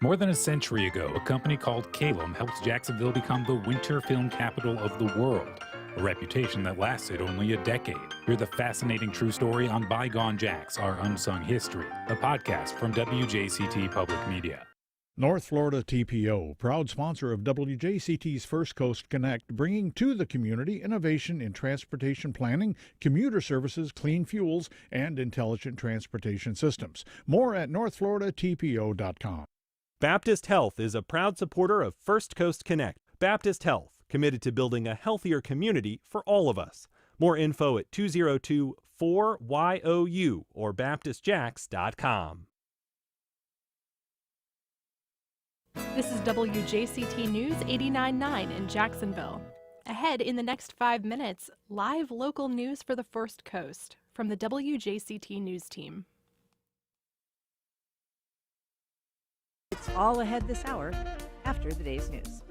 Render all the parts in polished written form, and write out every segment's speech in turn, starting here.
More than a century ago, a company called Calum helped Jacksonville become the winter film capital of the world, a reputation that lasted only a decade. Hear the fascinating true story on Bygone Jacks, Our Unsung History, a podcast from WJCT Public Media. North Florida TPO, proud sponsor of WJCT's First Coast Connect, bringing to the community innovation in transportation planning, commuter services, clean fuels, and intelligent transportation systems. More at northfloridatpo.com. Baptist Health is a proud supporter of First Coast Connect. Baptist Health, committed to building a healthier community for all of us. More info at 202-4YOU or baptistjacks.com. This is WJCT News 89.9 in Jacksonville. Ahead in the next 5 minutes, live local news for the First Coast from the WJCT News team. It's all ahead this hour after the day's news.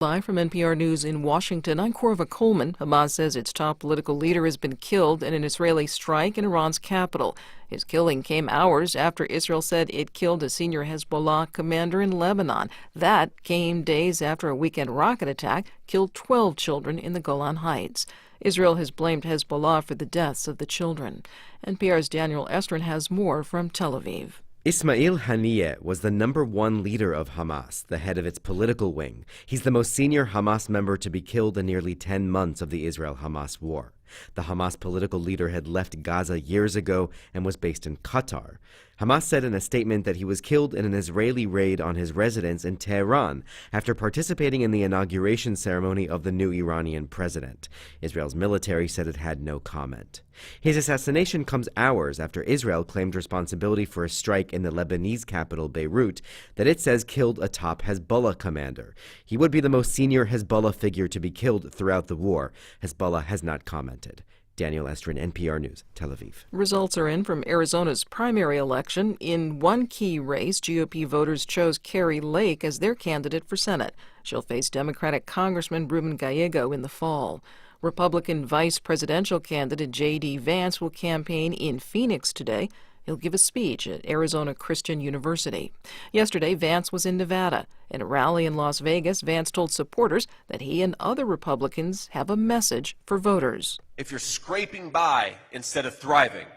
Live from NPR News in Washington, I'm Corva Coleman. Hamas says its top political leader has been killed in an Israeli strike in Iran's capital. His killing came hours after Israel said it killed a senior Hezbollah commander in Lebanon. That came days after a weekend rocket attack killed 12 children in the Golan Heights. Israel has blamed Hezbollah for the deaths of the children. NPR's Daniel Estrin has more from Tel Aviv. Ismail Haniyeh was the #1 leader of Hamas, the head of its political wing. He's the most senior Hamas member to be killed in nearly 10 months of the Israel-Hamas war. The Hamas political leader had left Gaza years ago and was based in Qatar. Hamas said in a statement that he was killed in an Israeli raid on his residence in Tehran after participating in the inauguration ceremony of the new Iranian president. Israel's military said it had no comment. His assassination comes hours after Israel claimed responsibility for a strike in the Lebanese capital, Beirut, that it says killed a top Hezbollah commander. He would be the most senior Hezbollah figure to be killed throughout the war. Hezbollah has not commented. Daniel Estrin, NPR News, Tel Aviv. Results are in from Arizona's primary election. In one key race, GOP voters chose Carrie Lake as their candidate for Senate. She'll face Democratic Congressman Ruben Gallego in the fall. Republican vice presidential candidate J.D. Vance will campaign in Phoenix today. He'll give a speech at Arizona Christian University. Yesterday, Vance was in Nevada. In a rally in Las Vegas, Vance told supporters that he and other Republicans have a message for voters. If you're scraping by instead of thriving,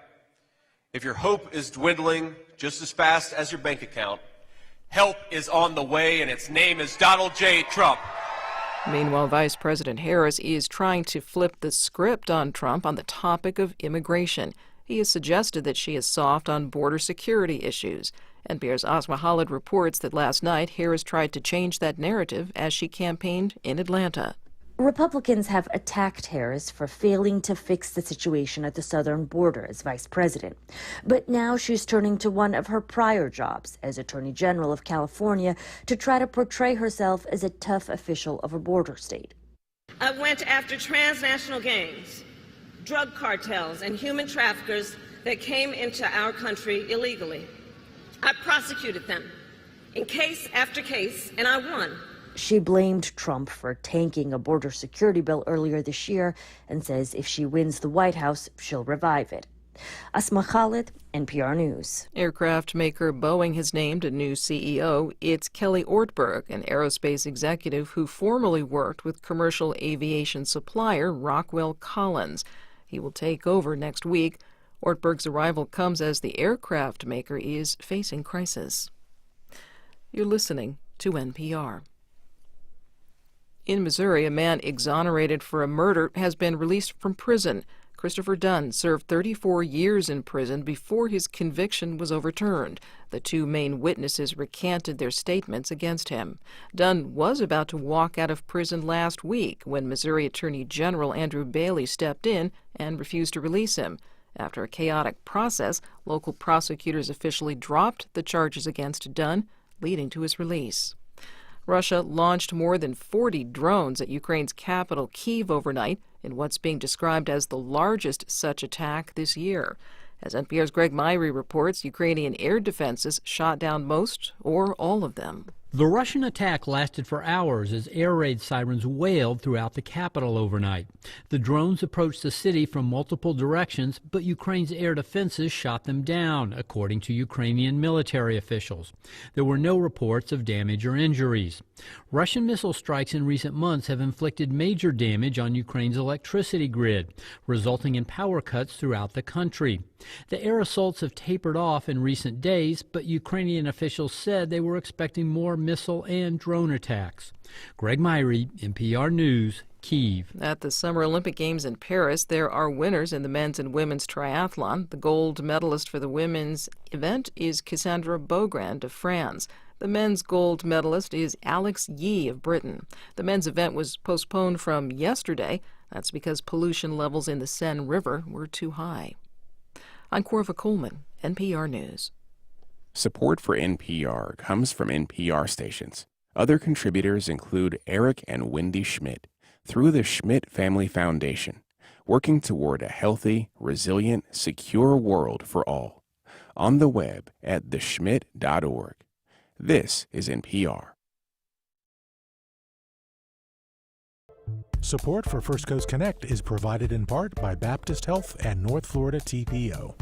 if your hope is dwindling just as fast as your bank account, help is on the way, and its name is Donald J. Trump. Meanwhile, Vice President Harris is trying to flip the script on Trump on the topic of immigration. He has suggested that she is soft on border security issues. NPR's Asma Khalid reports that last night Harris tried to change that narrative as she campaigned in Atlanta. Republicans have attacked Harris for failing to fix the situation at the southern border as vice president. But now she's turning to one of her prior jobs as Attorney General of California to try to portray herself as a tough official of a border state. I went after transnational gangs, drug cartels, and human traffickers that came into our country illegally. I prosecuted them in case after case, and I won. She blamed Trump for tanking a border security bill earlier this year and says if she wins the White House, she'll revive it. Asma Khalid, NPR News. Aircraft maker Boeing has named a new CEO. It's Kelly Ortberg, an aerospace executive who formerly worked with commercial aviation supplier Rockwell Collins. He will take over next week. Ortberg's arrival comes as the aircraft maker is facing crisis. You're listening to NPR. In Missouri, a man exonerated for a murder has been released from prison. Christopher Dunn served 34 years in prison before his conviction was overturned. The two main witnesses recanted their statements against him. Dunn was about to walk out of prison last week when Missouri Attorney General Andrew Bailey stepped in and refused to release him. After a chaotic process, local prosecutors officially dropped the charges against Dunn, leading to his release. Russia launched more than 40 drones at Ukraine's capital, Kyiv, overnight in what's being described as the largest such attack this year. As NPR's Greg Myrie reports, Ukrainian air defenses shot down most or all of them. The Russian attack lasted for hours as air raid sirens wailed throughout the capital overnight. The drones approached the city from multiple directions, but Ukraine's air defenses shot them down, according to Ukrainian military officials. There were no reports of damage or injuries. Russian missile strikes in recent months have inflicted major damage on Ukraine's electricity grid, resulting in power cuts throughout the country. The air assaults have tapered off in recent days, but Ukrainian officials said they were expecting more missile and drone attacks. Greg Myrie, NPR News, Kyiv. At the Summer Olympic Games in Paris, there are winners in the men's and women's triathlon. The gold medalist for the women's event is Cassandra Beaugrand of France. The men's gold medalist is Alex Yee of Britain. The men's event was postponed from yesterday. That's because pollution levels in the Seine River were too high. I'm Corva Coleman, NPR News. Support for NPR comes from NPR stations. Other contributors include Eric and Wendy Schmidt through the Schmidt Family Foundation, working toward a healthy, resilient, secure world for all. On the web at theschmidt.org. This is NPR. Support for First Coast Connect is provided in part by Baptist Health and North Florida TPO.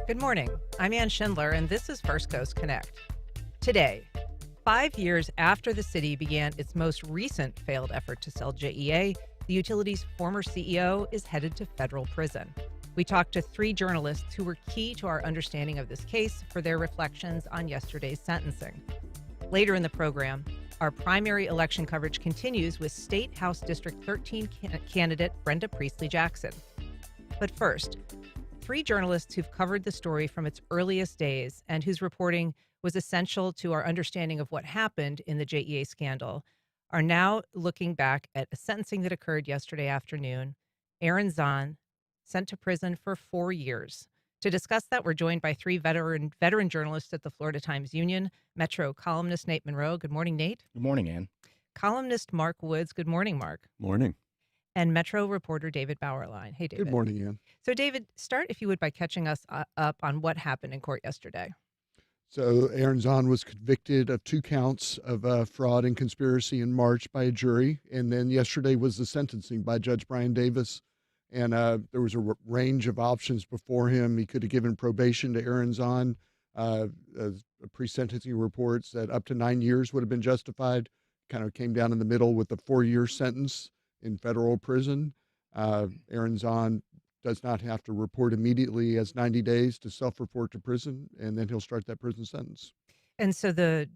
Good morning. I'm Ann Schindler, and this is First Coast Connect. Today, 5 years after the city began its most recent failed effort to sell JEA, the utility's former CEO is headed to federal prison. We talked to 3 journalists who were key to our understanding of this case for their reflections on yesterday's sentencing. Later in the program, our primary election coverage continues with State House District 13 candidate Brenda Priestley Jackson. But first, 3 journalists who've covered the story from its earliest days and whose reporting was essential to our understanding of what happened in the JEA scandal are now looking back at a sentencing that occurred yesterday afternoon. Aaron Zahn, sent to prison for 4 years. To discuss that, we're joined by 3 veteran journalists at the Florida Times-Union. Metro columnist Nate Monroe. Good morning, Nate. Good morning, Ann. Columnist Mark Woods. Good morning, Mark. Morning. And Metro reporter David Bauerlein. Hey, David. Good morning, Ann. So, David, start, if you would, by catching us up on what happened in court yesterday. So Aaron Zahn was convicted of 2 counts of fraud and conspiracy in March by a jury. And then yesterday was the sentencing by Judge Brian Davis. And there was a range of options before him. He could have given probation to Aaron Zahn. Pre-sentencing reports that up to 9 years would have been justified. Kind of came down in the middle with a 4-year sentence in federal prison. Aaron Zahn does not have to report immediately. He has 90 days to self-report to prison, and then he'll start that prison sentence. And so the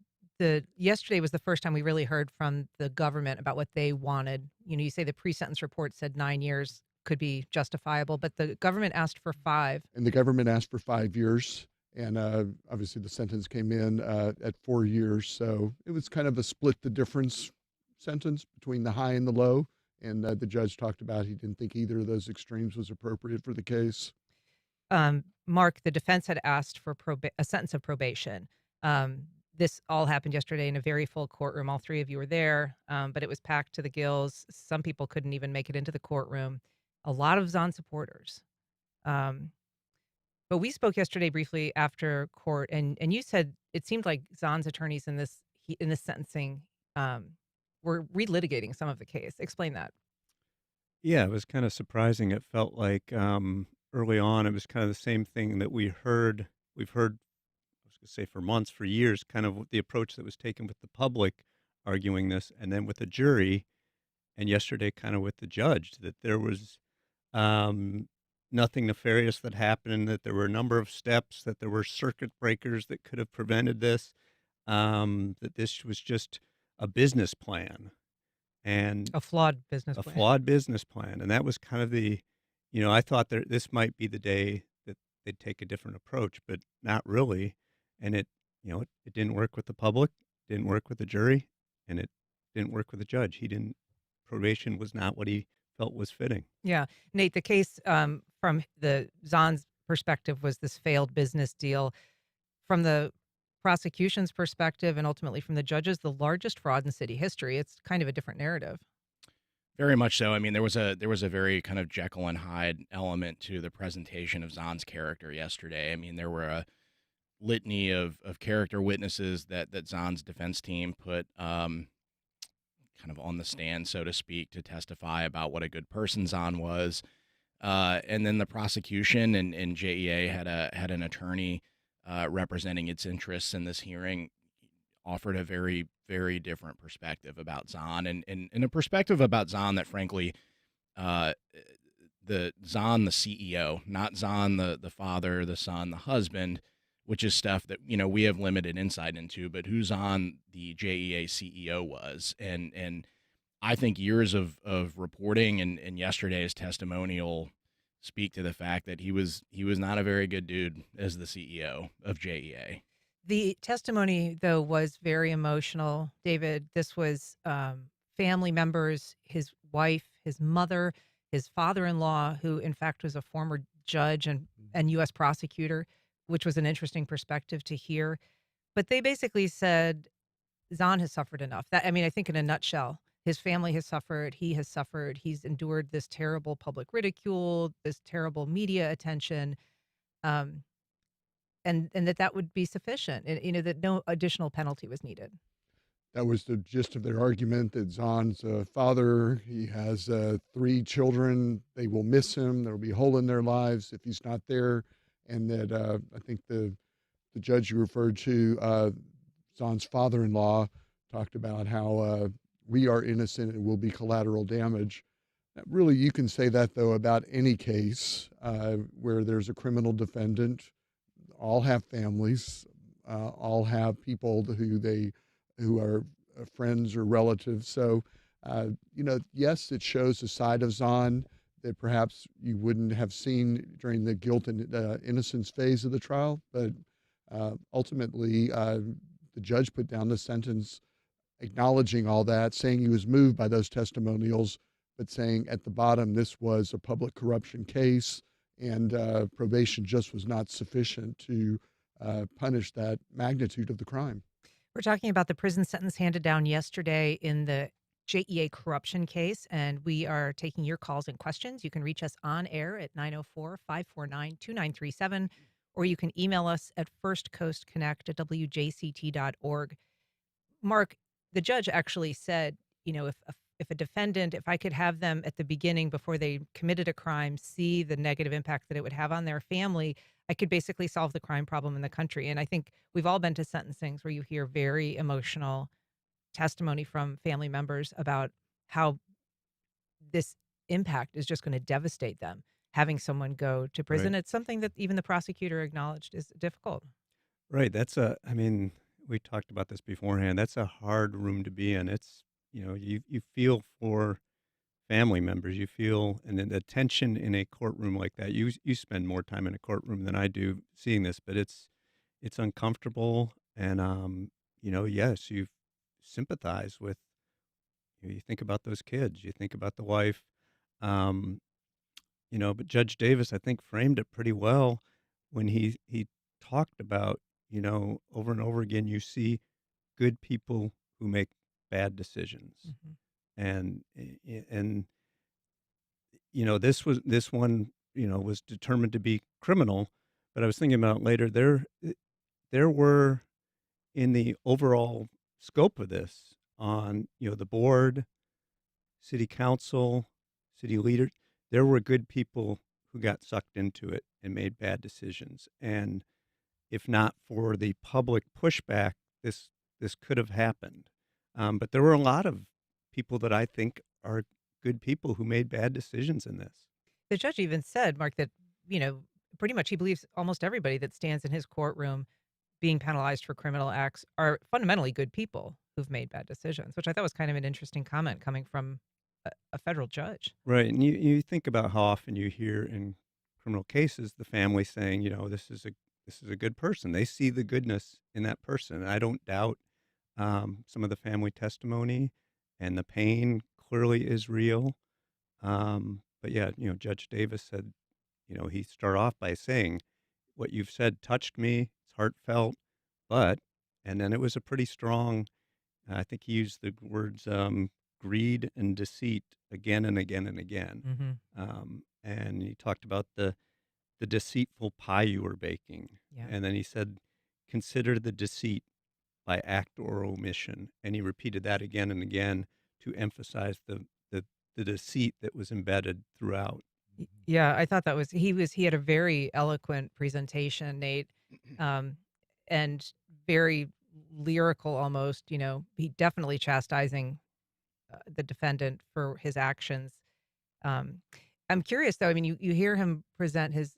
yesterday was the first time we really heard from the government about what they wanted. You know, you say the pre-sentence report said 9 years could be justifiable, but the government asked for 5. And the government asked for 5 years. And obviously the sentence came in at 4 years. So it was kind of a split the difference sentence between the high and the low. And the judge talked about he didn't think either of those extremes was appropriate for the case. Mark, the defense had asked for a sentence of probation. This all happened yesterday in a very full courtroom. All 3 of you were there, but it was packed to the gills. Some people couldn't even make it into the courtroom. A lot of Zahn supporters. But we spoke yesterday briefly after court, and you said it seemed like Zahn's attorneys in this sentencing were relitigating some of the case. Explain that. Yeah, it was kind of surprising. It felt like early on, it was kind of the same thing that we've heard, I was going to say for months, for years, kind of the approach that was taken with the public arguing this, and then with the jury, and yesterday kind of with the judge, that there was nothing nefarious that happened, that there were a number of steps, that there were circuit breakers that could have prevented this, that this was just a business plan. And a flawed business plan. And that was kind of I thought that this might be the day that they'd take a different approach, but not really. And it didn't work with the public, didn't work with the jury, and it didn't work with the judge. Probation was not what he felt was fitting. Yeah. Nate, the case from the Zahn's perspective was this failed business deal. From the prosecution's perspective and ultimately from the judges, the largest fraud in city history. It's kind of a different narrative. Very much so. I mean, there was a very kind of Jekyll and Hyde element to the presentation of Zahn's character yesterday. I mean, there were litany of character witnesses that Zahn's defense team put kind of on the stand, so to speak, to testify about what a good person Zahn was. And then the prosecution and JEA had an attorney representing its interests in this hearing, offered a very, very different perspective about Zahn, and a perspective about Zahn that, frankly, the Zahn, the CEO, not Zahn, the father, the son, the husband, which is stuff that, we have limited insight into, but who Zahn, the JEA CEO, was. And I think years of reporting and yesterday's testimonial speak to the fact that he was not a very good dude as the CEO of JEA. The testimony, though, was very emotional, David. This was family members, his wife, his mother, his father-in-law, who in fact was a former judge and U.S. prosecutor, which was an interesting perspective to hear. But they basically said Zahn has suffered enough. I think in a nutshell, his family has suffered, he has suffered, he's endured this terrible public ridicule, this terrible media attention, and that would be sufficient, and that no additional penalty was needed. That was the gist of their argument, that Zahn's a father. He has 3 children. They will miss him. There will be a hole in their lives if he's not there. And that I think the judge you referred to, Zahn's father-in-law, talked about how we are innocent and will be collateral damage. Really, you can say that, though, about any case where there's a criminal defendant. All have families, all have people who are friends or relatives. So, yes, it shows a side of Zahn that perhaps you wouldn't have seen during the guilt and innocence phase of the trial. But ultimately, the judge put down the sentence acknowledging all that, saying he was moved by those testimonials, but saying at the bottom this was a public corruption case, and probation just was not sufficient to punish that magnitude of the crime. We're talking about the prison sentence handed down yesterday in the JEA corruption case, and we are taking your calls and questions. You can reach us on air at 904-549-2937, or you can email us at firstcoastconnect@wjct.org. Mark, the judge actually said, if a defendant, if I could have them at the beginning before they committed a crime, see the negative impact that it would have on their family, I could basically solve the crime problem in the country. And I think we've all been to sentencings where you hear very emotional testimony from family members about how this impact is just going to devastate them, having someone go to prison. Right. It's something that even the prosecutor acknowledged is difficult. Right. We talked about this beforehand. That's a hard room to be in. It's, you feel for family members. You feel, and then the tension in a courtroom like that. You spend more time in a courtroom than I do seeing this, but it's uncomfortable, and yes, you sympathize with. You think about those kids. You think about the wife. But Judge Davis, I think, framed it pretty well when he talked about, over and over again, you see good people who make bad decisions. Mm-hmm. And this one was determined to be criminal, but I was thinking about later, there were, in the overall scope of this, on the board, city council, city leaders, there were good people who got sucked into it and made bad decisions. And if not for the public pushback, this could have happened. But there were a lot of people that I think are good people who made bad decisions in this. The judge even said, Mark, that, pretty much he believes almost everybody that stands in his courtroom being penalized for criminal acts are fundamentally good people who've made bad decisions, which I thought was kind of an interesting comment coming from a federal judge. Right. And you think about how often you hear in criminal cases the family saying, this is a good person. They see the goodness in that person. And I don't doubt some of the family testimony, and the pain clearly is real. But yeah, Judge Davis said, he started off by saying, what you've said touched me. It's heartfelt, and then it was a pretty strong, I think he used the words greed and deceit again and again and again. Mm-hmm. And he talked about the deceitful pie you were baking. Yeah. And then he said, consider the deceit by act or omission. And he repeated that again and again to emphasize the deceit that was embedded throughout. Yeah, I thought that was he had a very eloquent presentation, Nate, um, and very lyrical almost. He definitely chastising the defendant for his actions. Um, I'm curious though. I mean, you hear him present his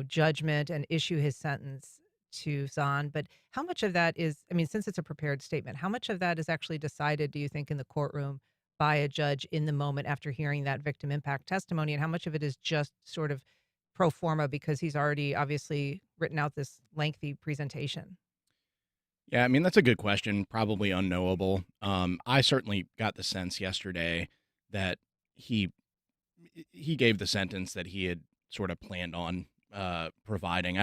judgment and issue his sentence to Zahn, but how much of that is? I mean, since it's a prepared statement, how much of that is actually decided? Do you think in the courtroom by a judge in the moment after hearing that victim impact testimony, and how much of it is just sort of pro forma because he's already obviously written out this lengthy presentation? Yeah, I mean, that's a good question, probably unknowable. I certainly got the sense yesterday that he he gave the sentence that he had sort of planned on providing.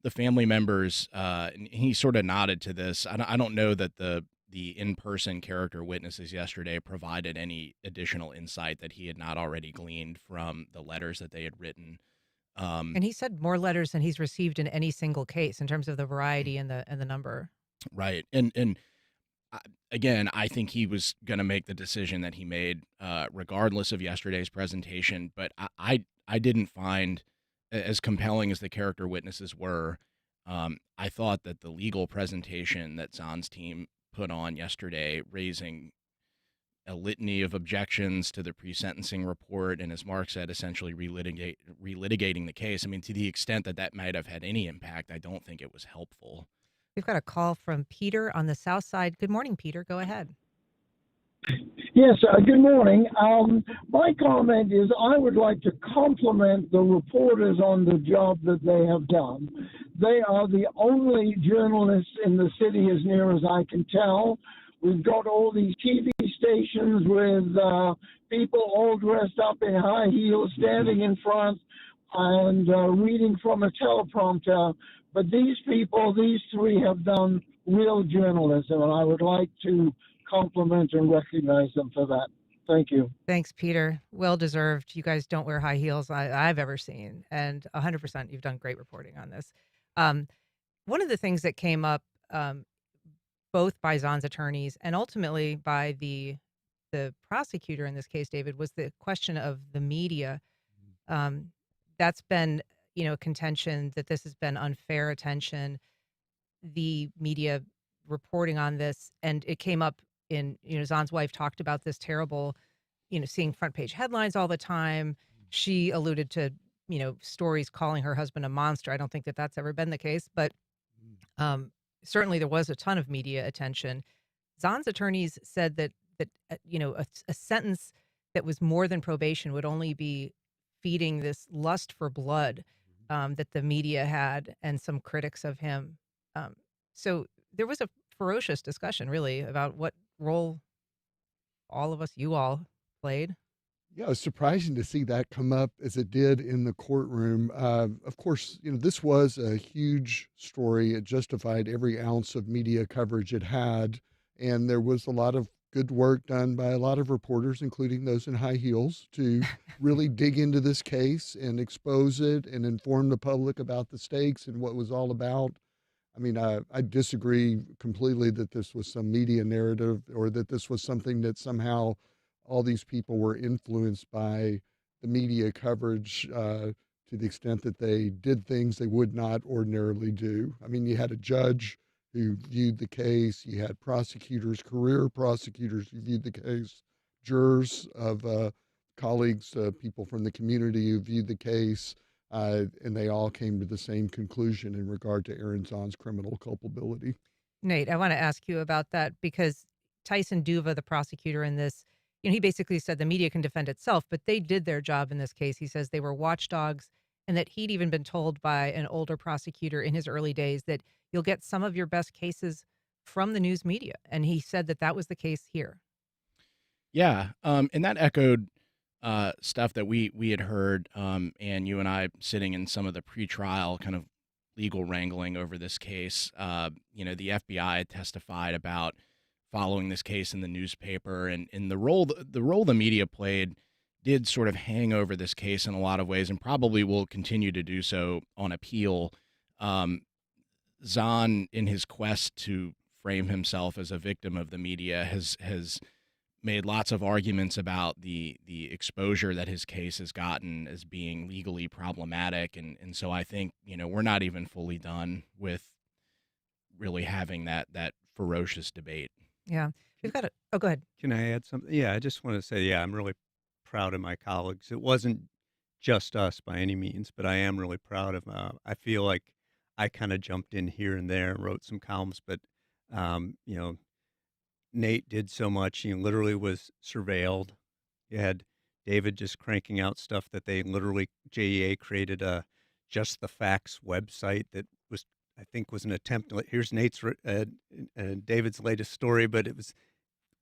The family members, and he sort of nodded to this. I don't know that the in-person character witnesses yesterday provided any additional insight that he had not already gleaned from the letters that they had written. And he said more letters than he's received in any single case in terms of the variety and the number. Right. And again, I think he was going to make the decision that he made, regardless of yesterday's presentation. But I didn't find, as compelling as the character witnesses were, I thought that the legal presentation that Zahn's team put on yesterday, raising a litany of objections to the pre-sentencing report, and as Mark said, essentially relitigating the case. I mean, to the extent that that might have had any impact, I don't think it was helpful. We've got a call from Peter on the South Side. Good morning, Peter. Go ahead. Yes, good morning. My comment is I would like to compliment the reporters on the job that they have done. They are the only journalists in the city, as near as I can tell. We've got all these TV stations with people all dressed up in high heels standing in front and reading from a teleprompter. But these people, these three, have done real journalism, and I would like to compliment and recognize them for that. Thank you. Thanks, Peter. Well deserved. You guys don't wear high heels I've ever seen, and 100% you've done great reporting on this. One of the things that came up, both by Zahn's attorneys and ultimately by the prosecutor in this case, David, was the question of the media. That's been, contention that this has been unfair attention, the media reporting on this, and it came up in, Zahn's wife talked about this terrible, seeing front page headlines all the time. She alluded to, stories calling her husband a monster. I don't think that that's ever been the case, but certainly there was a ton of media attention. Zahn's attorneys said that a sentence that was more than probation would only be feeding this lust for blood that the media had and some critics of him. So there was a ferocious discussion, really, about what role all of us, you all, played. Yeah, it was surprising to see that come up as it did in the courtroom. Of course, this was a huge story. It justified every ounce of media coverage it had, and there was a lot of good work done by a lot of reporters, including those in high heels, to really dig into this case and expose it and inform the public about the stakes and what it was all about. I mean, I disagree completely that this was some media narrative or that this was something that somehow all these people were influenced by the media coverage to the extent that they did things they would not ordinarily do. I mean, you had a judge who viewed the case, you had prosecutors, career prosecutors who viewed the case, jurors of colleagues, people from the community who viewed the case, and they all came to the same conclusion in regard to Aaron Zahn's criminal culpability. Nate, I want to ask you about that because Tyson Duva, the prosecutor in this, he basically said the media can defend itself, but they did their job in this case. He says they were watchdogs and that he'd even been told by an older prosecutor in his early days that you'll get some of your best cases from the news media. And he said that that was the case here. Yeah. And that echoed stuff that we had heard, and you and I sitting in some of the pretrial kind of legal wrangling over this case. The FBI testified about following this case in the newspaper, and the role the media played did sort of hang over this case in a lot of ways, and probably will continue to do so on appeal. Zahn, in his quest to frame himself as a victim of the media, has made lots of arguments about the exposure that his case has gotten as being legally problematic, and so I think we're not even fully done with really having that ferocious debate. Yeah, we've got it. Oh, go ahead. Can I add something? Yeah, I just want to say, yeah, I'm really proud of my colleagues. It wasn't just us by any means, but I am really proud of. I feel like I kind of jumped in here and there and wrote some columns, but you know, Nate did so much. He literally was surveilled. You had David just cranking out stuff that they literally, JEA created a Just the Facts website that was, I think, was an attempt. Here's David's latest story, but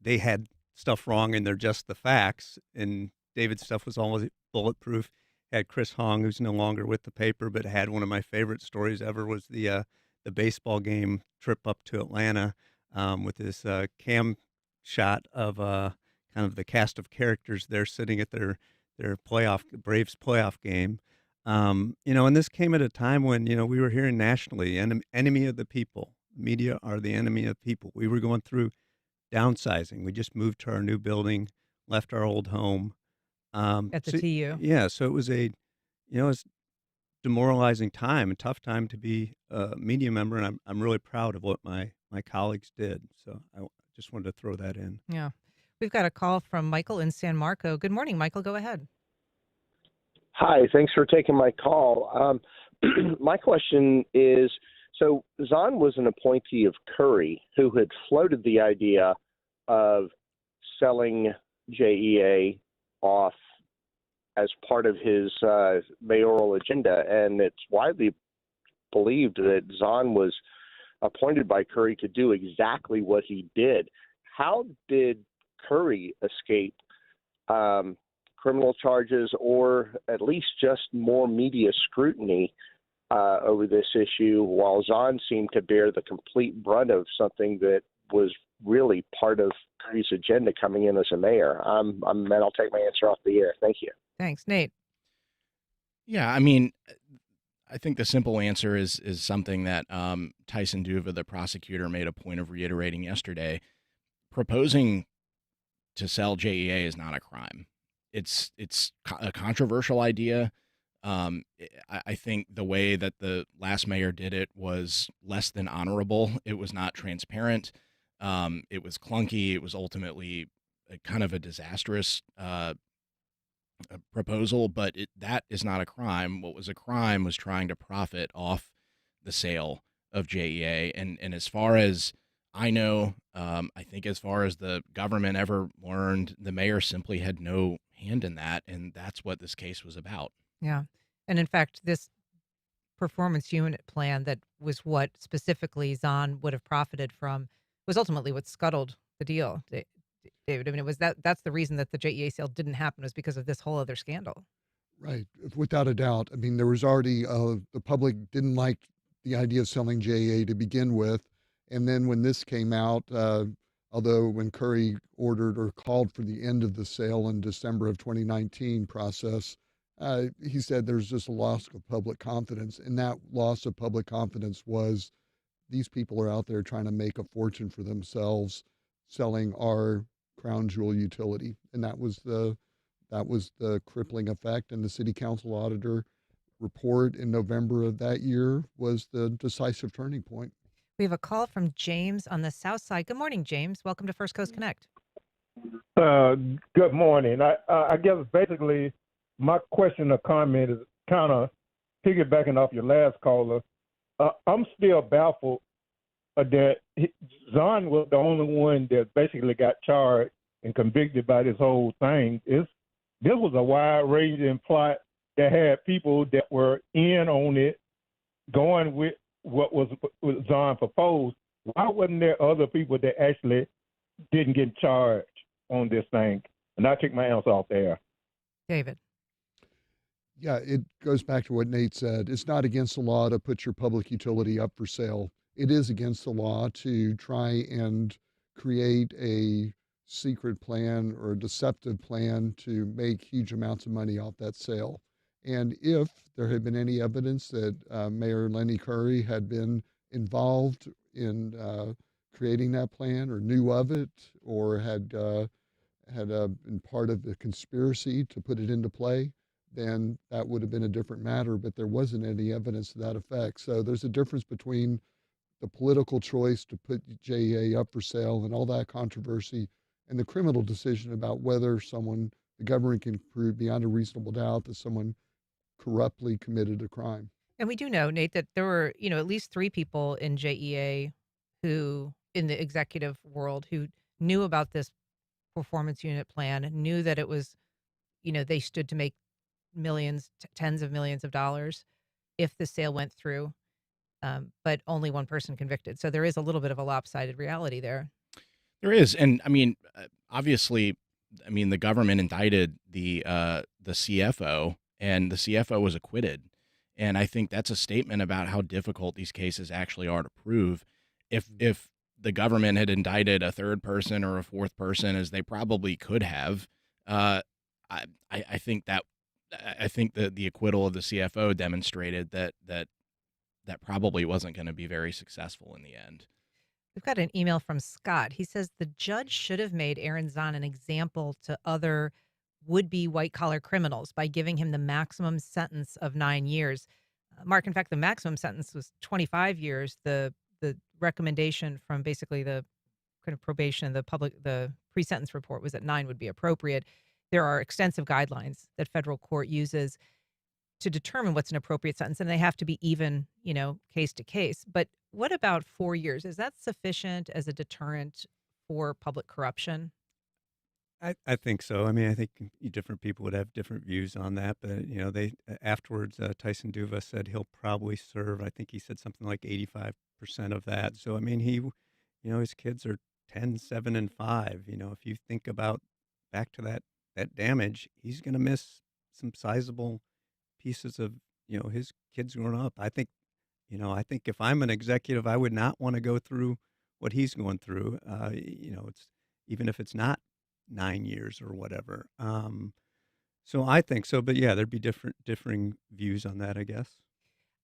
they had stuff wrong in their Just the Facts, and David's stuff was almost bulletproof. Had Chris Hong, who's no longer with the paper, but had one of my favorite stories ever, was the baseball game trip up to Atlanta, with this cam shot of kind of the cast of characters there sitting at their Braves playoff game. And this came at a time when, we were hearing nationally, enemy of the people. Media are the enemy of people. We were going through downsizing. We just moved to our new building, left our old home. At the TU. Yeah, so it was it's demoralizing time, a tough time to be a media member, and I'm really proud of what my colleagues did. So I just wanted to throw that in. Yeah. We've got a call from Michael in San Marco. Good morning, Michael. Go ahead. Hi, thanks for taking my call. My question is, so Zahn was an appointee of Curry, who had floated the idea of selling JEA off as part of his mayoral agenda, and it's widely believed that Zahn was appointed by Curry to do exactly what he did. How did Curry escape criminal charges, or at least just more media scrutiny over this issue, while Zahn seemed to bear the complete brunt of something that was really part of Curry's agenda coming in as a mayor? And I'll take my answer off the air. Thank you. Thanks, Nate. Yeah, I mean, I think the simple answer is something that Tyson Duva, the prosecutor, made a point of reiterating yesterday. Proposing to sell JEA is not a crime. It's a controversial idea. I think the way that the last mayor did it was less than honorable. It was not transparent. It was clunky. It was ultimately kind of a disastrous proposal, but that is not a crime. What was a crime was trying to profit off the sale of JEA. And as far as I know, I think as far as the government ever learned, the mayor simply had no hand in that, and that's what this case was about. Yeah. And in fact, this performance unit plan that was what specifically Zahn would have profited from was ultimately what scuttled the deal, David. I mean, that's the reason that the JEA sale didn't happen, was because of this whole other scandal. Right, without a doubt. I mean, there was already the public didn't like the idea of selling JEA to begin with, and then when this came out, although when Curry ordered or called for the end of the sale in December of 2019 process, he said there's just a loss of public confidence, and that loss of public confidence was these people are out there trying to make a fortune for themselves selling our crown jewel utility, and that was the crippling effect. And the city council auditor report in November of that year was the decisive turning point. We have a call from James on the south side. Good morning, James. Welcome to First Coast Connect. Good morning. I guess basically my question or comment is kind of piggybacking off your last caller. I'm still baffled that Zahn was the only one that basically got charged and convicted by this whole thing. This was a wide-ranging plot that had people that were in on it, going with what was Zahn proposed. Why wasn't there other people that actually didn't get charged on this thing? And I take my answer off there. David. Yeah, it goes back to what Nate said. It's not against the law to put your public utility up for sale. It is against the law to try and create a secret plan or a deceptive plan to make huge amounts of money off that sale. And if there had been any evidence that Mayor Lenny Curry had been involved in creating that plan or knew of it or had been part of the conspiracy to put it into play, then that would have been a different matter. But there wasn't any evidence to that effect. So there's a difference between the political choice to put JEA up for sale and all that controversy, and the criminal decision about whether the government can prove beyond a reasonable doubt that someone corruptly committed a crime. And we do know, Nate, that there were, at least 3 people in JEA who, in the executive world, who knew about this performance unit plan, knew that it was, they stood to make millions, tens of millions of dollars if the sale went through. But only one person convicted. So there is a little bit of a lopsided reality there. There is, and I mean, obviously, the government indicted the CFO, and the CFO was acquitted. And I think that's a statement about how difficult these cases actually are to prove. If the government had indicted a third person or a fourth person, as they probably could have, I think that the acquittal of the CFO demonstrated that probably wasn't going to be very successful in the end. We've got an email from Scott. He says the judge should have made Aaron Zahn an example to other would-be white-collar criminals by giving him the maximum sentence of 9 years. Mark, in fact, the maximum sentence was 25 years. The recommendation from basically the kind of probation, the pre-sentence report was that 9 would be appropriate. There are extensive guidelines that federal court uses to determine what's an appropriate sentence, and they have to be even, case to case. But what about 4 years? Is that sufficient as a deterrent for public corruption? I think so. I mean, I think different people would have different views on that, but they afterwards, Tyson Duva said he'll probably serve. I think he said something like 85% of that. So I mean, his kids are 10, 7, and 5. If you think about back to that damage, he's going to miss some sizable pieces of his kids growing up. I think if I'm an executive, I would not want to go through what he's going through. It's even if it's not 9 years or whatever. So I think so, but yeah, there'd be differing views on that, I guess.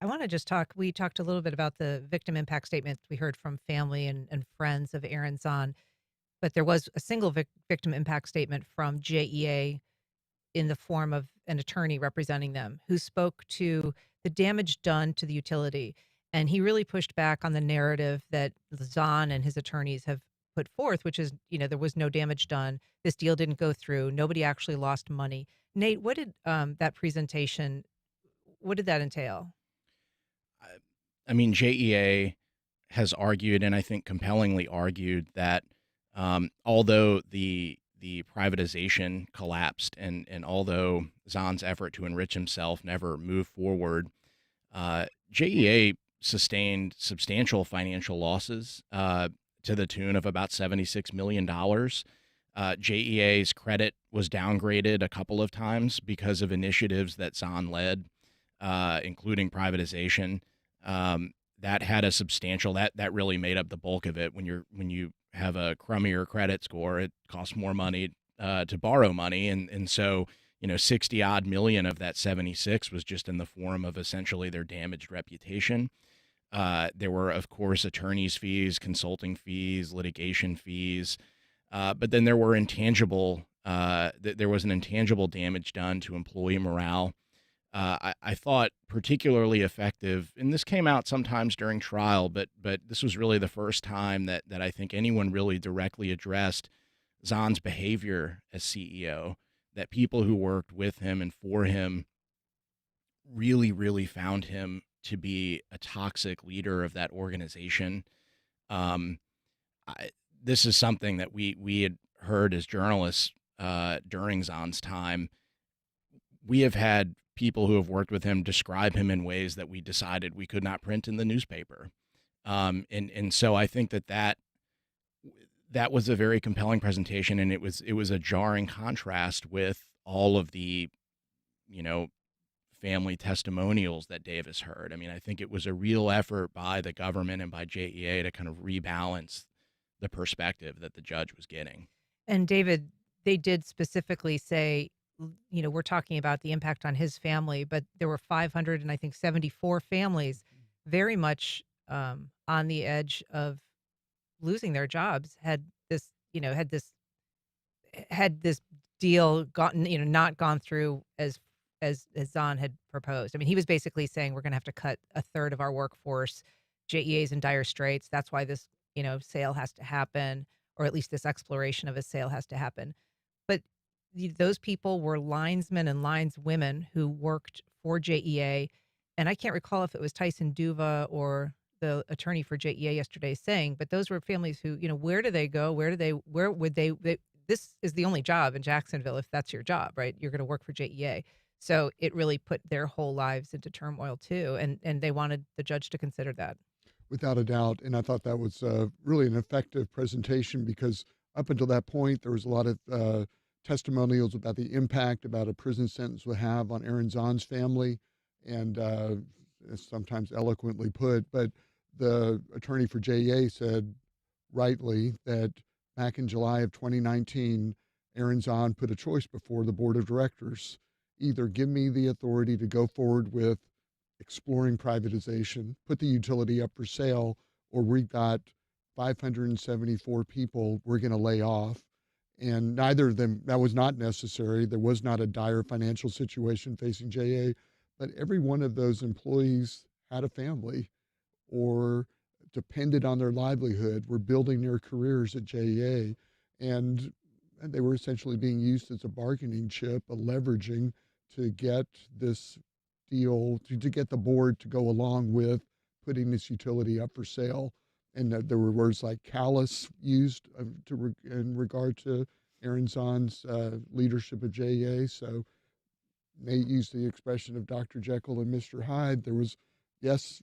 I want to just we talked a little bit about the victim impact statement we heard from family and friends of Aaron Zahn, but there was a single victim impact statement from JEA in the form of an attorney representing them who spoke to the damage done to the utility. And he really pushed back on the narrative that Zahn and his attorneys have put forth, which is, there was no damage done. This deal didn't go through. Nobody actually lost money. Nate, what did that presentation, what did that entail? I mean, JEA has argued, and I think compellingly argued, that although the privatization collapsed and although Zahn's effort to enrich himself never moved forward, JEA sustained substantial financial losses to the tune of about $76 million. JEA's credit was downgraded a couple of times because of initiatives that Zahn led, including privatization. That had a substantial, that really made up the bulk of it. When you have a crummier credit score, it costs more money to borrow money. And so, 60 odd million of that 76 was just in the form of essentially their damaged reputation. There were, of course, attorneys' fees, consulting fees, litigation fees. But then there was an intangible damage done to employee morale. I thought particularly effective, and this came out sometimes during trial, but this was really the first time that I think anyone really directly addressed Zahn's behavior as CEO, that people who worked with him and for him really, really found him to be a toxic leader of that organization. This is something that we had heard as journalists during Zahn's time. We have had people who have worked with him describe him in ways that we decided we could not print in the newspaper. And so I think that was a very compelling presentation, and it was a jarring contrast with all of the, family testimonials that Davis heard. I mean, I think it was a real effort by the government and by JEA to kind of rebalance the perspective that the judge was getting. And David, they did specifically say, we're talking about the impact on his family, but there were 574 families very much on the edge of losing their jobs had this, had this deal gotten, not gone through as Zahn had proposed. I mean, he was basically saying we're going to have to cut a third of our workforce. JEA's in dire straits. That's why this, sale has to happen, or at least this exploration of a sale has to happen. But those people were linesmen and lineswomen who worked for JEA. And I can't recall if it was Tyson Duva or the attorney for JEA yesterday saying, but those were families who, where do they go? Where would they this is the only job in Jacksonville if that's your job, right? You're going to work for JEA. So it really put their whole lives into turmoil too. And they wanted the judge to consider that. Without a doubt. And I thought that was really an effective presentation because up until that point, there was a lot of testimonials about the impact about a prison sentence would have on Aaron Zahn's family, and sometimes eloquently put. But the attorney for JEA said rightly that back in July of 2019, Aaron Zahn put a choice before the board of directors. Either give me the authority to go forward with exploring privatization, put the utility up for sale, or we got 574 people we're going to lay off. And neither of them, that was not necessary. There was not a dire financial situation facing JA, but every one of those employees had a family or depended on their livelihood, were building their careers at JEA, and they were essentially being used as a bargaining chip, a leveraging to get this deal, to get the board to go along with putting this utility up for sale. And there were words like callous used in regard to Aaron Zahn's leadership of JEA. So Nate used the expression of Dr. Jekyll and Mr. Hyde. There was, yes,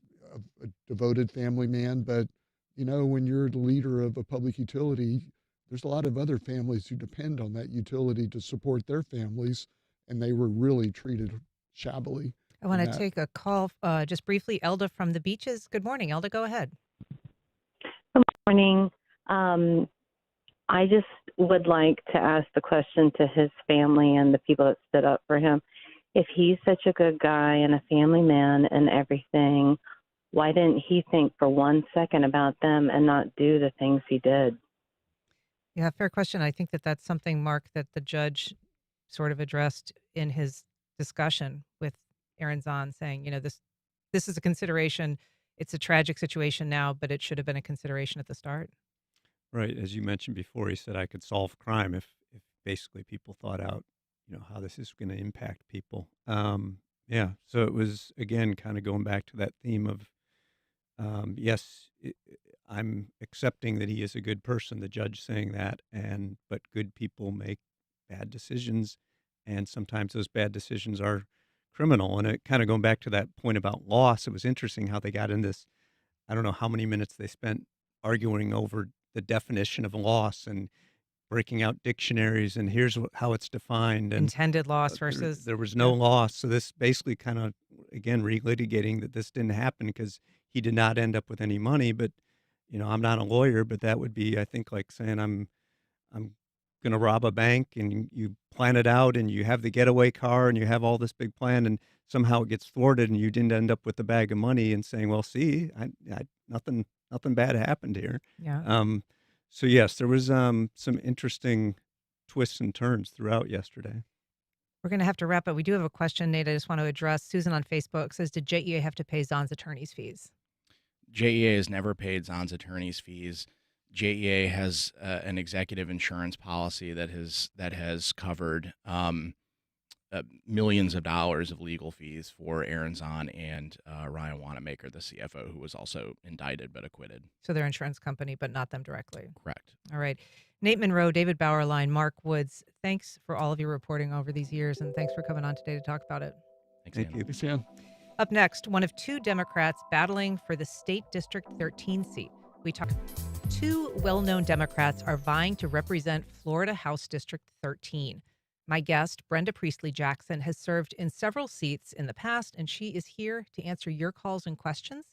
a devoted family man, but when you're the leader of a public utility, there's a lot of other families who depend on that utility to support their families, and they were really treated shabbily. I want to take a call just briefly. Elda from the Beaches. Good morning, Elda. Go ahead. Good morning. I just would like to ask the question to his family and the people that stood up for him. If he's such a good guy and a family man and everything, why didn't he think for 1 second about them and not do the things he did? Yeah, fair question. I think that that's something, Mark, that the judge sort of addressed in his discussion with Aaron Zahn, saying, this is a consideration. It's a tragic situation now, but it should have been a consideration at the start. Right. As you mentioned before, he said I could solve crime if basically people thought out, how this is going to impact people. Yeah. So it was, again, kind of going back to that theme of, yes, I'm accepting that he is a good person, the judge saying that, but good people make bad decisions, and sometimes those bad decisions are criminal. And it kind of going back to that point about loss, it was interesting how they got in this. I don't know how many minutes they spent arguing over the definition of loss and breaking out dictionaries, and here's how it's defined. And intended loss versus there was no loss. So this basically kind of, again, relitigating that this didn't happen because he did not end up with any money. But I'm not a lawyer, but that would be, I think, like saying I'm going to rob a bank, and you plan it out, and you have the getaway car, and you have all this big plan, and somehow it gets thwarted, and you didn't end up with a bag of money, and saying, well, see, nothing bad happened here. Yeah. So yes, there was some interesting twists and turns throughout yesterday. We're going to have to wrap up. We do have a question, Nate, I just want to address. Susan on Facebook says, did JEA have to pay Zahn's attorney's fees? JEA has never paid Zahn's attorney's fees. JEA has an executive insurance policy that has covered millions of dollars of legal fees for Aaron Zahn and Ryan Wanamaker, the CFO, who was also indicted but acquitted. So their insurance company, but not them directly. Correct. All right. Nate Monroe, David Bauerlein, Mark Woods, thanks for all of your reporting over these years, and thanks for coming on today to talk about it. Thank you. Thanks, Ann. Up next, one of two Democrats battling for the state District 13 seat. We talk. Two well-known Democrats are vying to represent Florida House District 13. My guest, Brenda Priestley Jackson, has served in several seats in the past, and she is here to answer your calls and questions.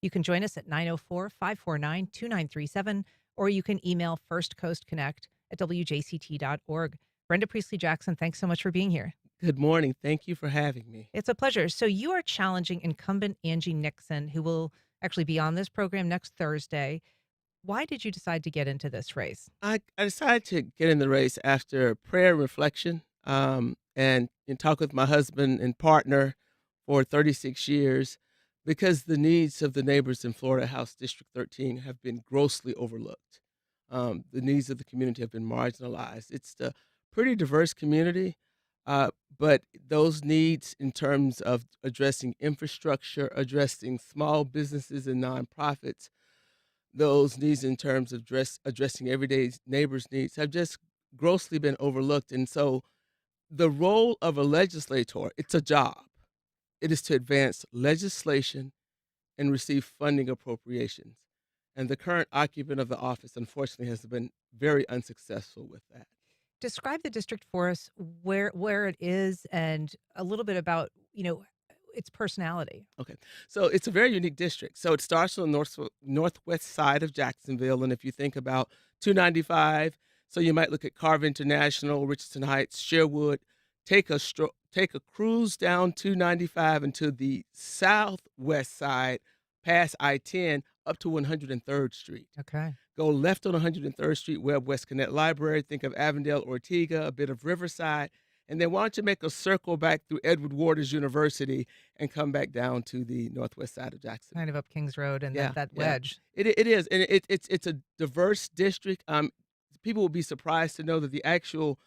You can join us at 904-549-2937, or you can email firstcoastconnect@wjct.org. Brenda Priestley Jackson, thanks so much for being here. Good morning. Thank you for having me. It's a pleasure. So you are challenging incumbent Angie Nixon, who will actually be on this program next Thursday. Why did you decide to get into this race? I decided to get in the race after prayer and reflection, and talk with my husband and partner for 36 years, because the needs of the neighbors in Florida House District 13 have been grossly overlooked. The needs of the community have been marginalized. It's a pretty diverse community, but those needs in terms of addressing infrastructure, addressing small businesses and nonprofits, those needs in terms of addressing everyday neighbors' needs have just grossly been overlooked. And so the role of a legislator, it's a job. It is to advance legislation and receive funding appropriations. And the current occupant of the office, unfortunately, has been very unsuccessful with that. Describe the district for us, where it is, and a little bit about, its personality. Okay, so it's a very unique district. So it starts on the northwest side of Jacksonville, and if you think about 295, so you might look at Carver International, Richardson Heights, Sherwood. Take a cruise down 295 into the southwest side, past I-10 up to 103rd Street. Okay. Go left on 103rd Street, Webb West Connect Library. Think of Avondale, Ortega, a bit of Riverside. And then why don't you make a circle back through Edward Waters University and come back down to the northwest side of Jackson. Kind of up Kings Road and that Yeah. wedge. It is, and it's a diverse district. People will be surprised to know that the actual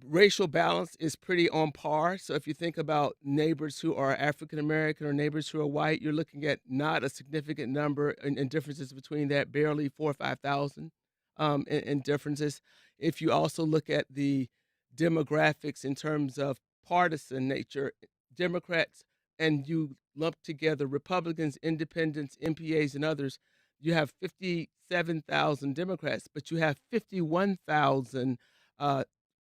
racial balance is pretty on par. So if you think about neighbors who are African American or neighbors who are white, you're looking at not a significant number in differences between that, barely 4,000 or 5,000 in differences. If you also look at the demographics in terms of partisan nature, Democrats, and you lump together Republicans, independents, MPAs, and others, you have 57,000 Democrats, but you have 51,000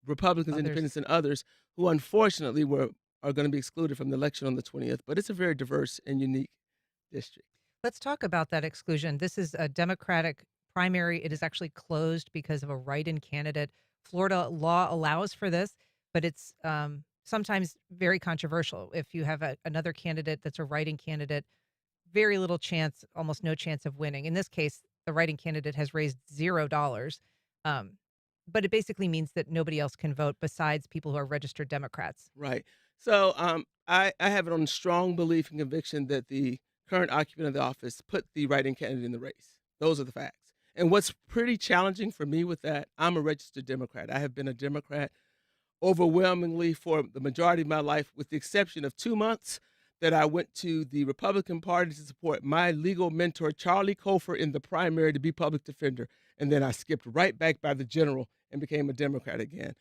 Republicans, independents, and others who unfortunately are going to be excluded from the election on the 20th. But it's a very diverse and unique district. Let's talk about that exclusion. This is a Democratic primary. It is actually closed because of a write-in candidate. Florida law allows for this, but it's sometimes very controversial. If you have another candidate that's a write-in candidate, very little chance, almost no chance of winning. In this case, the write-in candidate has raised $0. But it basically means that nobody else can vote besides people who are registered Democrats. Right. So I have it on strong belief and conviction that the current occupant of the office put the write-in candidate in the race. Those are the facts. And what's pretty challenging for me with that, I'm a registered Democrat. I have been a Democrat overwhelmingly for the majority of my life, with the exception of 2 months that I went to the Republican Party to support my legal mentor, Charlie Cofer, in the primary to be public defender. And then I skipped right back by the general and became a Democrat again.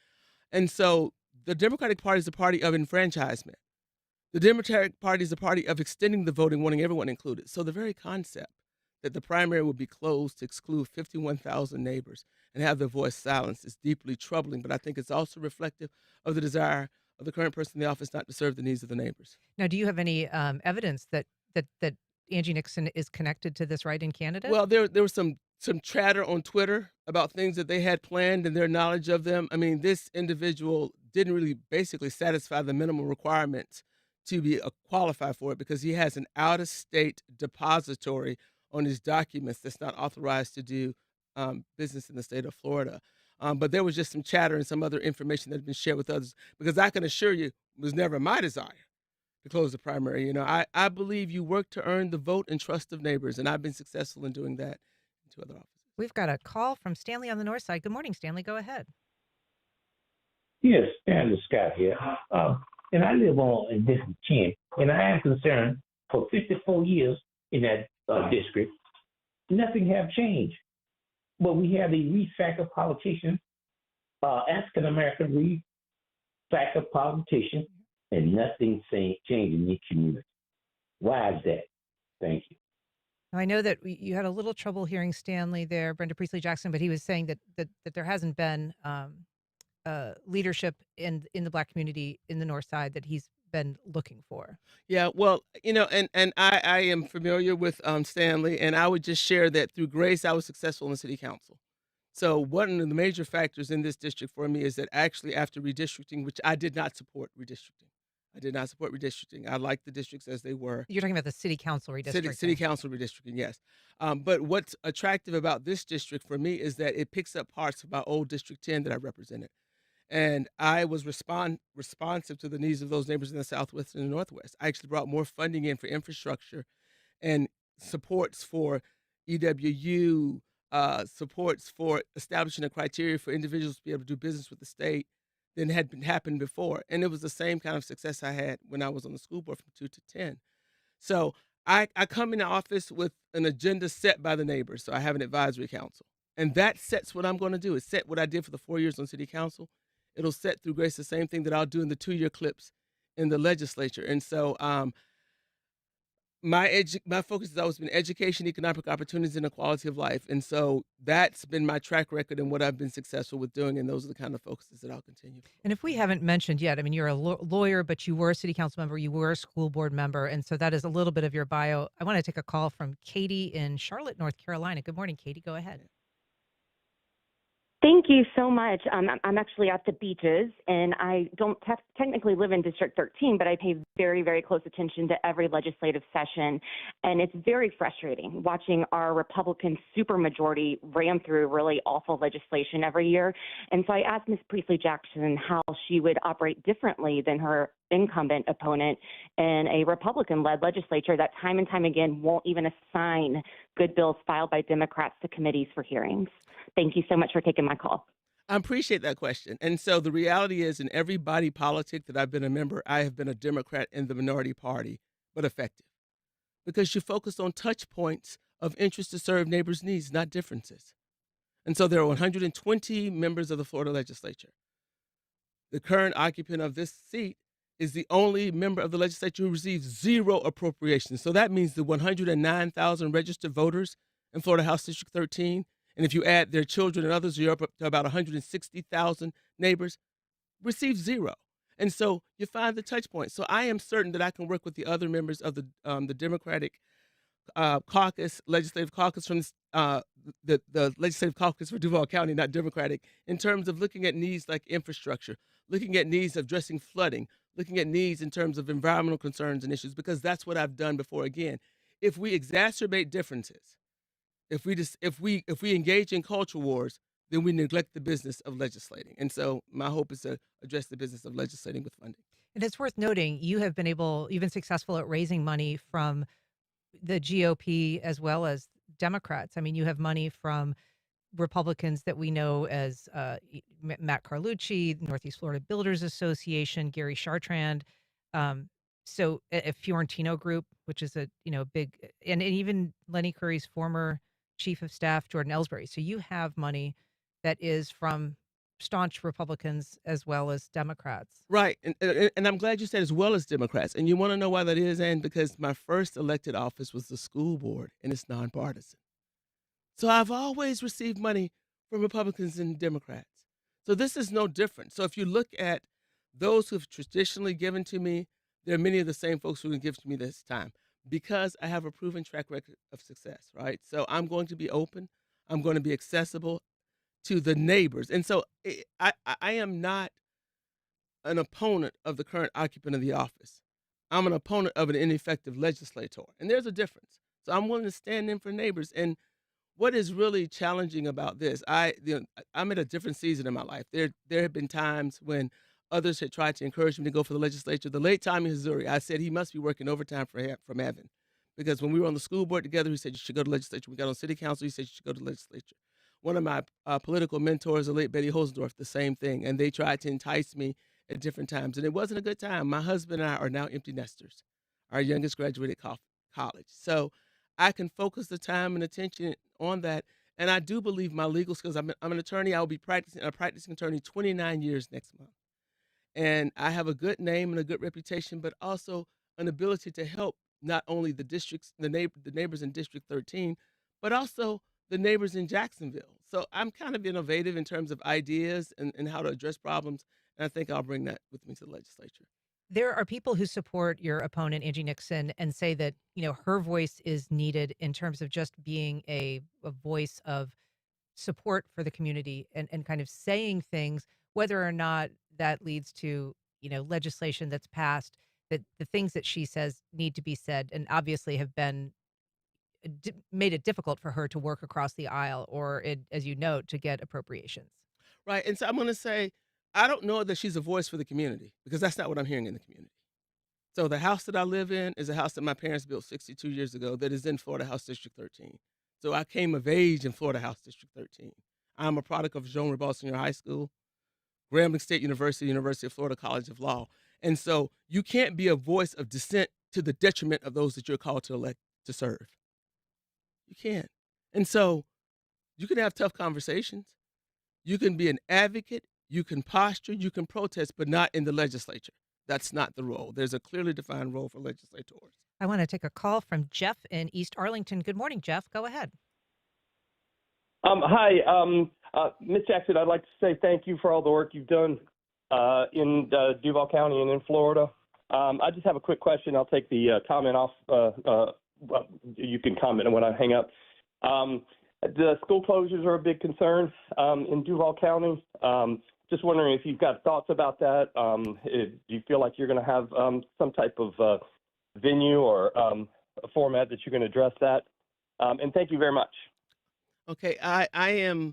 And so the Democratic Party is a party of enfranchisement. The Democratic Party is a party of extending the voting, wanting everyone included. So the very concept that the primary would be closed to exclude 51,000 neighbors and have their voice silenced is deeply troubling. But I think it's also reflective of the desire of the current person in the office not to serve the needs of the neighbors. Now, do you have any evidence that Angie Nixon is connected to this write-in candidate? Well, there was some chatter on Twitter about things that they had planned and their knowledge of them. I mean, this individual didn't really basically satisfy the minimum requirements to be qualified for it, because he has an out-of-state depository on his documents that's not authorized to do business in the state of Florida. But there was just some chatter and some other information that had been shared with others, because I can assure you it was never my desire to close the primary. You know, I believe you work to earn the vote and trust of neighbors, and I've been successful in doing that in 2 other offices. We've got a call from Stanley on the north side. Good morning, Stanley. Go ahead. Yes, Stanley Scott here. And I live in District 10, and I am concerned for 54 years in that district, nothing have changed. But we have the refactor politicians, African-American refactor politicians, and nothing changed in the community. Why is that? Thank you. I know that you had a little trouble hearing Stanley there, Brenda Priestley Jackson, but he was saying that there hasn't been leadership in the Black community in the North Side that he's been looking for. Yeah, well, you know, and I am familiar with Stanley, and I would just share that through grace, I was successful in the city council. So one of the major factors in this district for me is that actually after redistricting, which I did not support redistricting, I did not support redistricting. I liked the districts as they were. You're talking about the city council redistricting. City council redistricting, yes. But what's attractive about this district for me is that it picks up parts of my old District 10 that I represented. And I was responsive to the needs of those neighbors in the Southwest and the Northwest. I actually brought more funding in for infrastructure and supports for EWU, supports for establishing a criteria for individuals to be able to do business with the state than had happened before. And it was the same kind of success I had when I was on the school board from 2 to 10. So I come into office with an agenda set by the neighbors. So I have an advisory council. And that sets what I'm going to do. It set what I did for the 4 years on city council. It'll set through grace the same thing that I'll do in the 2-year clips in the legislature. And so my focus has always been education, economic opportunities, and the quality of life. And so that's been my track record and what I've been successful with doing. And those are the kind of focuses that I'll continue. And if we haven't mentioned yet, I mean, you're a lawyer, but you were a city council member, you were a school board member. And so that is a little bit of your bio. I want to take a call from Katie in Charlotte, North Carolina. Good morning, Katie. Go ahead. Thank you so much. I'm actually at the beaches, and I don't technically live in District 13, but I pay very, very close attention to every legislative session. And it's very frustrating watching our Republican supermajority ram through really awful legislation every year. And so I asked Ms. Priestley Jackson how she would operate differently than her incumbent opponent in a Republican-led legislature that time and time again won't even assign good bills filed by Democrats to committees for hearings. Thank you so much for taking my call. I appreciate that question. And so the reality is, in every body politic that I've been a member, I have been a Democrat in the minority party, but effective. Because you focus on touch points of interest to serve neighbors' needs, not differences. And so there are 120 members of the Florida legislature. The current occupant of this seat is the only member of the legislature who receives zero appropriations. So that means the 109,000 registered voters in Florida House District 13, and if you add their children and others, you're up to about 160,000 neighbors, receive zero. And so you find the touch point. So I am certain that I can work with the other members of the Democratic caucus, legislative caucus from the legislative caucus for Duval County, not Democratic, in terms of looking at needs like infrastructure, looking at needs of addressing flooding, looking at needs in terms of environmental concerns and issues, because that's what I've done before. Again, if we exacerbate differences, if we engage in culture wars, then we neglect the business of legislating. And so my hope is to address the business of legislating with funding. And it's worth noting you've been successful at raising money from the GOP as well as Democrats. I mean, you have money from Republicans that we know as Matt Carlucci, Northeast Florida Builders Association, Gary Chartrand, so a Fiorentino Group, which is a big, and even Lenny Curry's former chief of staff, Jordan Ellsbury. So you have money that is from staunch Republicans as well as Democrats. Right. And I'm glad you said as well as Democrats. And you want to know why that is, Ann? Because my first elected office was the school board, and it's nonpartisan. So I've always received money from Republicans and Democrats. So this is no different. So if you look at those who've traditionally given to me, there are many of the same folks who can give to me this time because I have a proven track record of success, right? So I'm going to be open. I'm going to be accessible to the neighbors. And so I am not an opponent of the current occupant of the office. I'm an opponent of an ineffective legislator. And there's a difference. So I'm willing to stand in for neighbors. And what is really challenging about this, I'm at a different season in my life. There have been times when others had tried to encourage me to go for the legislature. The late Tommy Missouri, I said he must be working overtime from heaven. Because when we were on the school board together, he said you should go to legislature. We got on city council, he said you should go to legislature. One of my political mentors, the late Betty Hosendorf, the same thing. And they tried to entice me at different times. And it wasn't a good time. My husband and I are now empty nesters. Our youngest graduated college. So I can focus the time and attention on that. And I do believe my legal skills. I'm an attorney. I will be a practicing attorney 29 years next month. And I have a good name and a good reputation, but also an ability to help not only the districts, the neighbors in District 13, but also the neighbors in Jacksonville. So I'm kind of innovative in terms of ideas and how to address problems. And I think I'll bring that with me to the legislature. There are people who support your opponent, Angie Nixon, and say that, her voice is needed in terms of just being a voice of support for the community and kind of saying things, whether or not that leads to legislation that's passed, that the things that she says need to be said and obviously have been made it difficult for her to work across the aisle or, as you note, to get appropriations. Right. And so I'm going to say, I don't know that she's a voice for the community because that's not what I'm hearing in the community. So the house that I live in is a house that my parents built 62 years ago that is in Florida House District 13. So I came of age in Florida House District 13. I'm a product of Jean Ribault Senior High School, Grambling State University, University of Florida College of Law. And so you can't be a voice of dissent to the detriment of those that you're called to elect to serve. You can't. And so you can have tough conversations. You can be an advocate, you can posture, you can protest, but not in the legislature. That's not the role. There's a clearly defined role for legislators. I want to take a call from Jeff in East Arlington. Good morning, Jeff. Go ahead. Hi, Ms. Jackson. I'd like to say thank you for all the work you've done in Duval County and in Florida. I just have a quick question. I'll take the comment off. Well, you can comment when I hang up. The school closures are a big concern in Duval County. Just wondering if you've got thoughts about that. Do you feel like you're going to have some type of venue or a format that you're going to address that? And thank you very much. Okay, I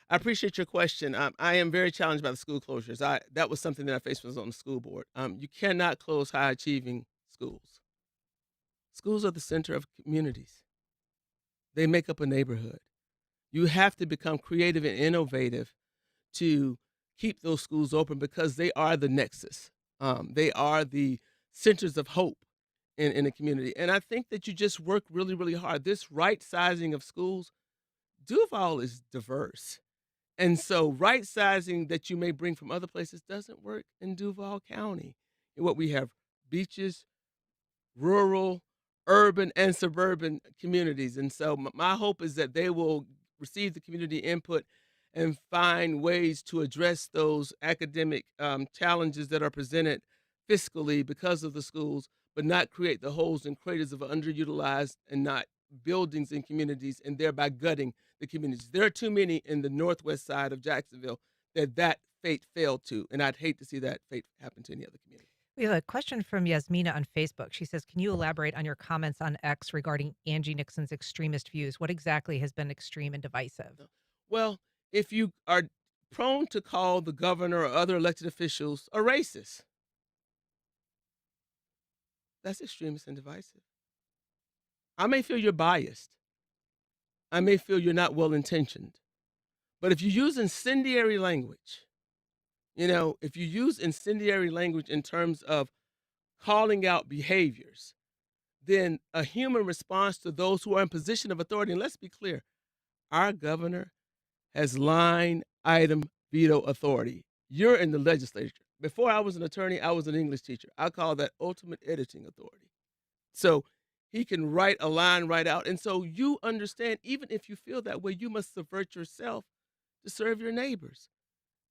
appreciate your question. I am very challenged by the school closures. That was something that I faced when I was on the school board. You cannot close high achieving schools. Schools are the center of communities. They make up a neighborhood. You have to become creative and innovative to keep those schools open because they are the nexus. They are the centers of hope in a community. And I think that you just work really, really hard. This right sizing of schools, Duval is diverse. And so right sizing that you may bring from other places doesn't work in Duval County. What we have beaches, rural, urban, and suburban communities. And so my hope is that they will receive the community input and find ways to address those academic challenges that are presented fiscally because of the schools, but not create the holes and craters of underutilized and not buildings in communities and thereby gutting the communities. There are too many in the northwest side of Jacksonville that fate failed to, and I'd hate to see that fate happen to any other community. We have a question from Yasmina on Facebook. She says, can you elaborate on your comments on X regarding Angie Nixon's extremist views? What exactly has been extreme and divisive? Well, if you are prone to call the governor or other elected officials a racist, that's extremist and divisive. I may feel you're biased. I may feel you're not well-intentioned. But if you use incendiary language, if you use incendiary language in terms of calling out behaviors, then a human response to those who are in position of authority, and let's be clear, our governor has line item veto authority. You're in the legislature. Before I was an attorney, I was an English teacher. I call that ultimate editing authority. So he can write a line right out. And so you understand, even if you feel that way, you must subvert yourself to serve your neighbors.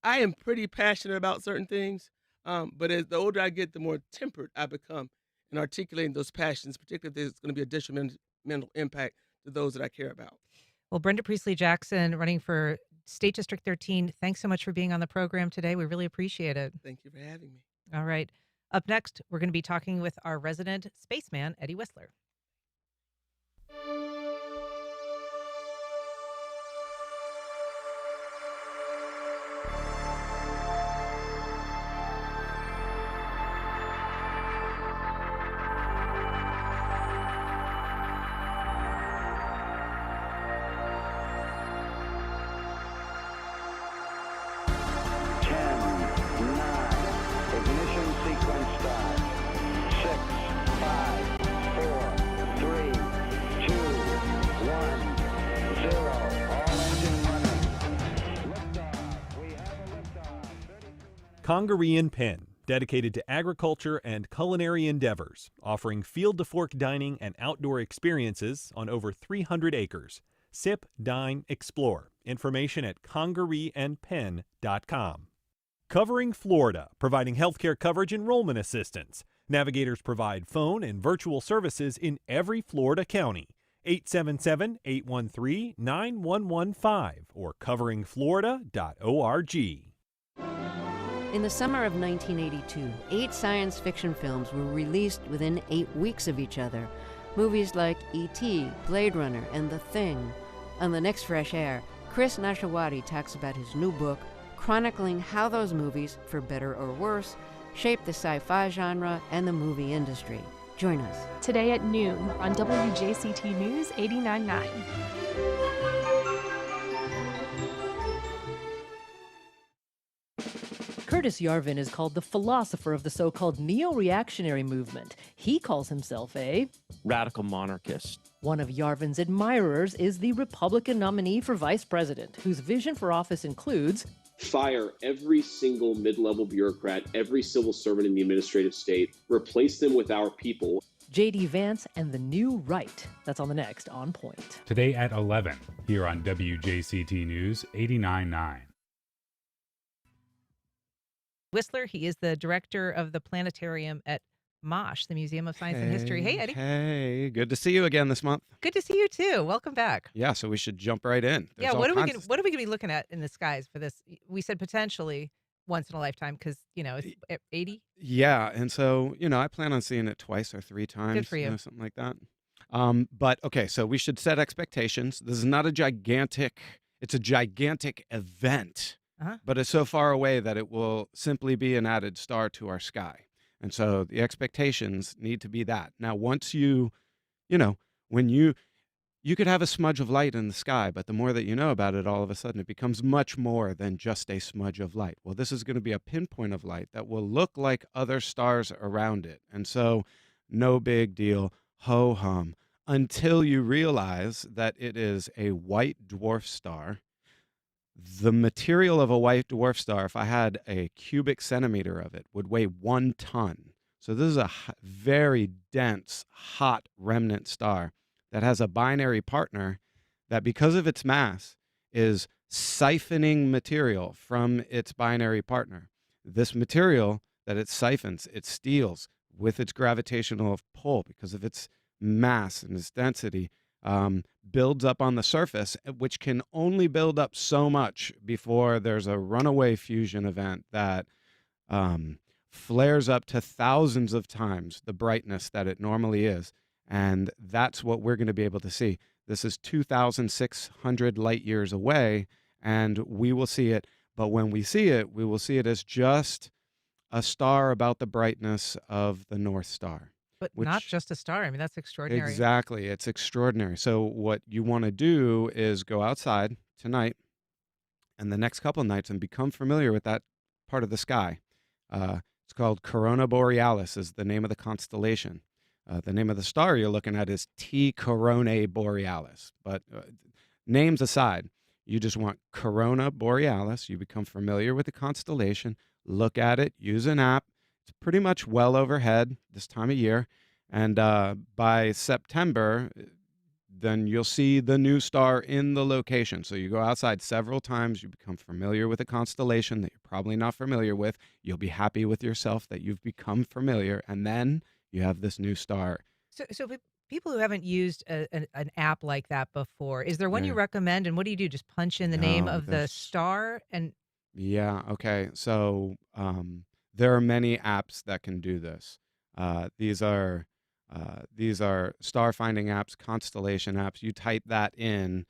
I am pretty passionate about certain things, but as the older I get, the more tempered I become in articulating those passions, particularly if there's going to be a detrimental impact to those that I care about. Well, Brenda Priestley Jackson, running for State District 13, thanks so much for being on the program today. We really appreciate it. Thank you for having me. All right. Up next, we're going to be talking with our resident spaceman, Eddie Whistler. Congaree and Penn, dedicated to agriculture and culinary endeavors, offering field-to-fork dining and outdoor experiences on over 300 acres. Sip, dine, explore. Information at congareeandpenn.com. Covering Florida, providing healthcare coverage enrollment assistance. Navigators provide phone and virtual services in every Florida county. 877-813-9115 or coveringflorida.org. In the summer of 1982, 8 science fiction films were released within 8 weeks of each other. Movies like E.T., Blade Runner, and The Thing. On the next Fresh Air, Chris Nashawati talks about his new book, chronicling how those movies, for better or worse, shaped the sci-fi genre and the movie industry. Join us. Today at noon on WJCT News 89.9. Curtis Yarvin is called the philosopher of the so-called neo-reactionary movement. He calls himself a radical monarchist. One of Yarvin's admirers is the Republican nominee for vice president, whose vision for office includes fire every single mid-level bureaucrat, every civil servant in the administrative state, replace them with our people. J.D. Vance and the New Right. That's on the next On Point. Today at 11, here on WJCT News 89.9. Whistler. He is the director of the planetarium at MOSH, the Museum of Science and History. Hey, Eddie. Hey, good to see you again this month. Good to see you too. Welcome back. Yeah, so we should jump right in. Yeah, what are we going to be looking at in the skies for this? We said potentially once in a lifetime because, it's 80. Yeah, and so, I plan on seeing it twice or 3 times. Good for you. Something like that. But, okay, so we should set expectations. This is not it's a gigantic event. But it's so far away that it will simply be an added star to our sky. And so the expectations need to be that. Now, once when you could have a smudge of light in the sky, but the more that you know about it, all of a sudden it becomes much more than just a smudge of light. Well, this is going to be a pinpoint of light that will look like other stars around it. And so no big deal, ho-hum, until you realize that it is a white dwarf star. The material of a white dwarf star, if I had a cubic centimeter of it, would weigh 1 ton. So this is a very dense, hot remnant star that has a binary partner that, because of its mass, is siphoning material from its binary partner. This material that it siphons, it steals with its gravitational pull because of its mass and its density, builds up on the surface, which can only build up so much before there's a runaway fusion event that flares up to thousands of times the brightness that it normally is. And that's what we're going to be able to see. This is 2,600 light years away, and we will see it. But when we see it, we will see it as just a star about the brightness of the North Star. But not just a star. I mean, that's extraordinary. Exactly. It's extraordinary. So what you want to do is go outside tonight and the next couple of nights and become familiar with that part of the sky. It's called Corona Borealis is the name of the constellation. The name of the star you're looking at is T Coronae Borealis. But names aside, you just want Corona Borealis. You become familiar with the constellation. Look at it. Use an app. It's pretty much well overhead this time of year. And by September, then you'll see the new star in the location. So you go outside several times. You become familiar with a constellation that you're probably not familiar with. You'll be happy with yourself that you've become familiar. And then you have this new star. So people who haven't used an app like that before, is there one you recommend? And what do? Just punch in the name of the star? And yeah, okay. So there are many apps that can do this. These are star finding apps, constellation apps. You type that in,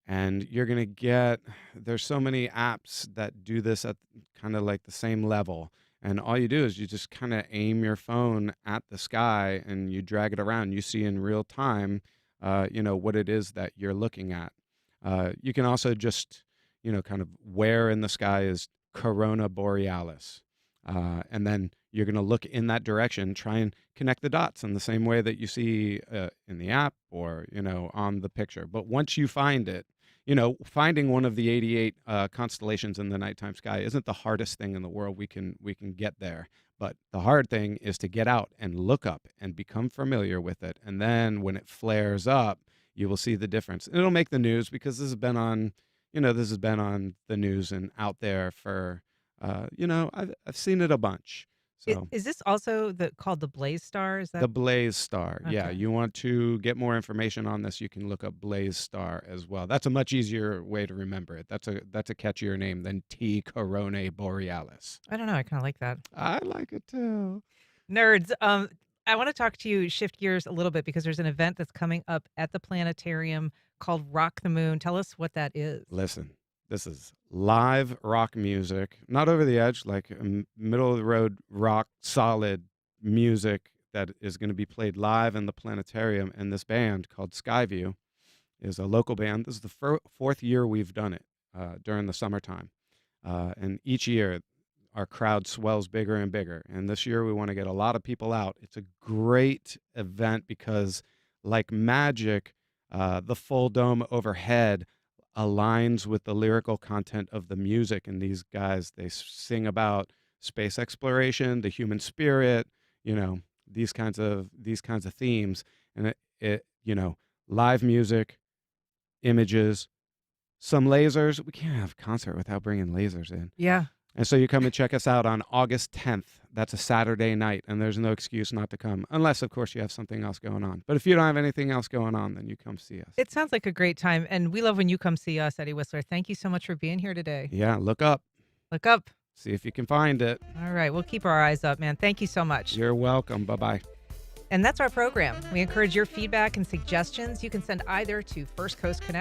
and you're gonna get. There's so many apps that do this at kind of like the same level. And all you do is you just kind of aim your phone at the sky and you drag it around. You see in real time, what it is that you're looking at. You can also just, kind of where in the sky is Corona Borealis. And then you're going to look in that direction, try and connect the dots in the same way that you see in the app or, on the picture. But once you find it, finding one of the 88 constellations in the nighttime sky isn't the hardest thing in the world. We can get there. But the hard thing is to get out and look up and become familiar with it. And then when it flares up, you will see the difference. And it'll make the news because this has been on, the news and out there for, I've seen it a bunch. So Is this also called the Blaze Star? Is that the Blaze Star. Yeah, Okay. you want to get more information on this, you can look up Blaze Star as well. That's a much easier way to remember it. That's a catchier name than T Corone Borealis. I don't know. I kind of like that. I like it too. Nerds. I want to talk to you, shift gears a little bit because there's an event that's coming up at the planetarium called Rock the Moon. Tell us what that is. Listen, this is live rock music, not over the edge, like middle of the road rock, solid music that is going to be played live in the planetarium. And this band called Skyview is a local band. This is the fourth year we've done it during the summertime. And each year, our crowd swells bigger and bigger. And this year, we want to get a lot of people out. It's a great event because, like magic, the full dome overhead aligns with the lyrical content of the music. And these guys, they sing about space exploration, the human spirit, these kinds of themes. And it live music, images, some lasers. We can't have a concert without bringing lasers in. Yeah. And so you come and check us out on August 10th. That's a Saturday night, and there's no excuse not to come, unless, of course, you have something else going on. But if you don't have anything else going on, then you come see us. It sounds like a great time, and we love when you come see us, Eddie Whistler. Thank you so much for being here today. Yeah, look up. Look up. See if you can find it. All right, we'll keep our eyes up, man. Thank you so much. You're welcome. Bye-bye. And that's our program. We encourage your feedback and suggestions. You can send either to First Coast Connect